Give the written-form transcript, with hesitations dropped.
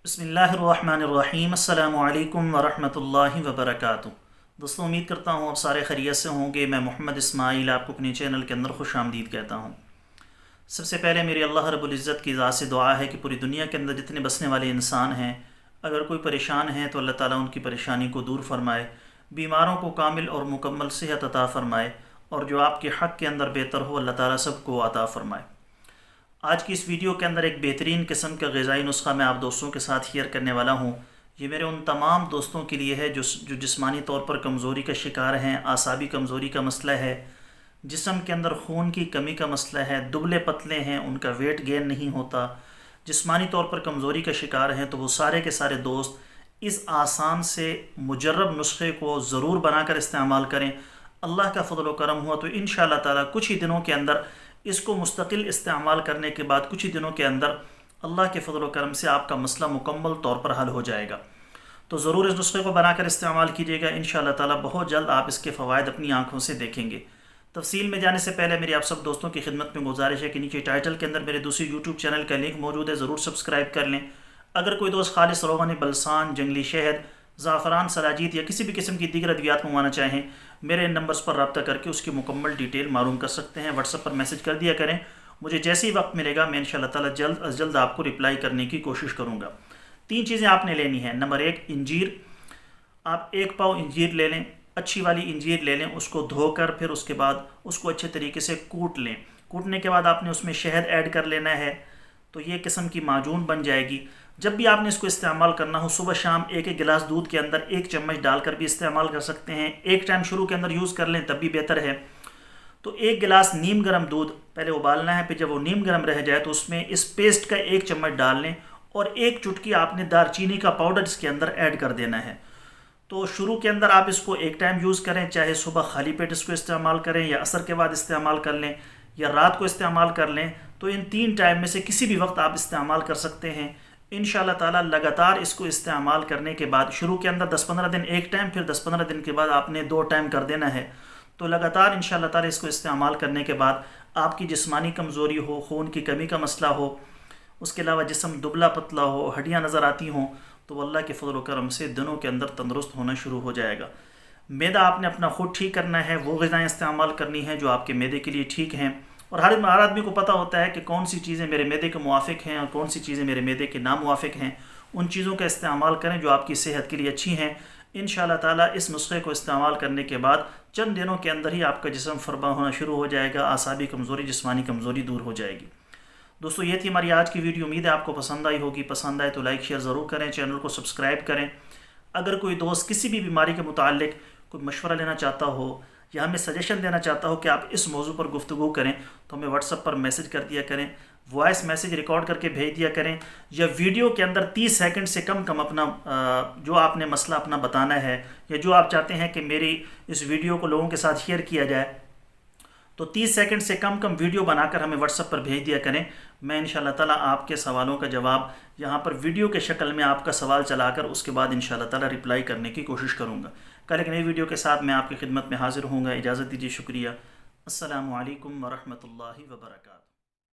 بسم اللہ الرحمن الرحیم۔ السلام علیکم ورحمۃ اللہ وبرکاتہ۔ دوستوں، امید کرتا ہوں آپ سارے خیریت سے ہوں گے۔ میں محمد اسماعیل آپ کو اپنے چینل کے اندر خوش آمدید کہتا ہوں۔ سب سے پہلے میری اللہ رب العزت کی ذات سے دعا ہے کہ پوری دنیا کے اندر جتنے بسنے والے انسان ہیں، اگر کوئی پریشان ہیں تو اللہ تعالیٰ ان کی پریشانی کو دور فرمائے، بیماروں کو کامل اور مکمل صحت عطا فرمائے، اور جو آپ کے حق کے اندر بہتر ہو اللہ تعالیٰ سب کو عطا فرمائے۔ آج کی اس ویڈیو کے اندر ایک بہترین قسم کا غذائی نسخہ میں آپ دوستوں کے ساتھ شیئر کرنے والا ہوں۔ یہ میرے ان تمام دوستوں کے لیے ہے جو جسمانی طور پر کمزوری کا شکار ہیں، اعصابی کمزوری کا مسئلہ ہے، جسم کے اندر خون کی کمی کا مسئلہ ہے، دبلے پتلے ہیں، ان کا ویٹ گین نہیں ہوتا، جسمانی طور پر کمزوری کا شکار ہیں، تو وہ سارے کے سارے دوست اس آسان سے مجرب نسخے کو ضرور بنا کر استعمال کریں۔ اللہ کا فضل و کرم ہوا تو انشاءاللہ تعالی کچھ ہی دنوں کے اندر اس کو مستقل استعمال کرنے کے بعد کچھ ہی دنوں کے اندر اللہ کے فضل و کرم سے آپ کا مسئلہ مکمل طور پر حل ہو جائے گا۔ تو ضرور اس نسخے کو بنا کر استعمال کیجیے گا، انشاءاللہ تعالی بہت جلد آپ اس کے فوائد اپنی آنکھوں سے دیکھیں گے۔ تفصیل میں جانے سے پہلے میری آپ سب دوستوں کی خدمت میں گزارش ہے کہ نیچے ٹائٹل کے اندر میرے دوسری یوٹیوب چینل کا لنک موجود ہے، ضرور سبسکرائب کر لیں۔ اگر کوئی دوست خالص روغن بلسان، جنگلی شہد، زعفران، سلاجید یا کسی بھی قسم کی دیگر ادویات منگوانا چاہیں، میرے ان نمبرز پر رابطہ کر کے اس کی مکمل ڈیٹیل معلوم کر سکتے ہیں۔ واٹس ایپ پر میسج کر دیا کریں، مجھے جیسے ہی وقت ملے گا میں انشاءاللہ تعالی جلد از جلد آپ کو رپلائی کرنے کی کوشش کروں گا۔ 3 چیزیں آپ نے لینی ہیں۔ نمبر 1، انجیر۔ آپ 1 پاؤ انجیر لے لیں، اچھی والی انجیر لے لیں، اس کو دھو کر پھر اس کے بعد اس کو اچھے طریقے سے کوٹ لیں۔ کوٹنے کے بعد آپ نے اس میں شہد ایڈ کر لینا ہے، تو یہ قسم کی معجون بن جائے گی۔ جب بھی آپ نے اس کو استعمال کرنا ہو، صبح شام 1 گلاس دودھ کے اندر 1 چمچ ڈال کر بھی استعمال کر سکتے ہیں۔ ایک ٹائم شروع کے اندر یوز کر لیں تب بھی بہتر ہے۔ تو 1 گلاس نیم گرم دودھ پہلے ابالنا ہے، پھر جب وہ نیم گرم رہ جائے تو اس میں اس پیسٹ کا 1 چمچ ڈال لیں، اور 1 چٹکی آپ نے دار چینی کا پاؤڈر اس کے اندر ایڈ کر دینا ہے۔ تو شروع کے اندر آپ اس کو 1 ٹائم یوز کریں، چاہے صبح خالی پیٹ اس کو استعمال کریں، یا عصر کے بعد استعمال کر لیں، یا رات کو استعمال کر لیں۔ تو ان 3 ٹائم میں سے کسی بھی وقت آپ استعمال کر سکتے ہیں۔ انشاءاللہ تعالی لگاتار اس کو استعمال کرنے کے بعد، شروع کے اندر 10-15 دن 1 ٹائم، پھر 10-15 دن کے بعد آپ نے 2 ٹائم کر دینا ہے۔ تو لگاتار انشاءاللہ تعالی اس کو استعمال کرنے کے بعد آپ کی جسمانی کمزوری ہو، خون کی کمی کا مسئلہ ہو، اس کے علاوہ جسم دبلا پتلا ہو، ہڈیاں نظر آتی ہوں، تو اللہ کے فضل و کرم سے دنوں کے اندر تندرست ہونا شروع ہو جائے گا۔ معدہ آپ نے اپنا خود ٹھیک کرنا ہے، وہ غذائیں استعمال کرنی ہیں جو آپ کے معدے کے لیے ٹھیک ہیں، اور ہر آدمی کو پتہ ہوتا ہے کہ کون سی چیزیں میرے معدے کے موافق ہیں اور کون سی چیزیں میرے معدے کے ناموافق ہیں۔ ان چیزوں کا استعمال کریں جو آپ کی صحت کے لیے اچھی ہیں۔ انشاءاللہ تعالی اس نسخے کو استعمال کرنے کے بعد چند دنوں کے اندر ہی آپ کا جسم فربہ ہونا شروع ہو جائے گا، اعصابی کمزوری، جسمانی کمزوری دور ہو جائے گی۔ دوستو، یہ تھی ہماری آج کی ویڈیو، امید ہے آپ کو پسند آئی ہوگی۔ پسند آئے تو لائک شیئر ضرور کریں، چینل کو سبسکرائب کریں۔ اگر کوئی دوست کسی بھی بیماری کے متعلق کوئی مشورہ لینا چاہتا ہو یا ہمیں سجیشن دینا چاہتا ہو کہ آپ اس موضوع پر گفتگو کریں، تو ہمیں واٹس ایپ پر میسج کر دیا کریں، وائس میسج ریکارڈ کر کے بھیج دیا کریں، یا ویڈیو کے اندر 30 سیکنڈ سے کم اپنا جو آپ نے مسئلہ اپنا بتانا ہے، یا جو آپ چاہتے ہیں کہ میری اس ویڈیو کو لوگوں کے ساتھ شیئر کیا جائے، تو 30 سیکنڈ سے کم ویڈیو بنا کر ہمیں واٹس ایپ پر بھیج دیا کریں۔ میں انشاءاللہ تعالی آپ کے سوالوں کا جواب یہاں پر ویڈیو کے شکل میں آپ کا سوال چلا کر اس کے بعد انشاءاللہ تعالی رپلائی کرنے کی کوشش کروں گا۔ کل ایک نئی ویڈیو کے ساتھ میں آپ کی خدمت میں حاضر ہوں گا۔ اجازت دیجیے، شکریہ۔ السلام علیکم ورحمۃ اللہ وبرکاتہ۔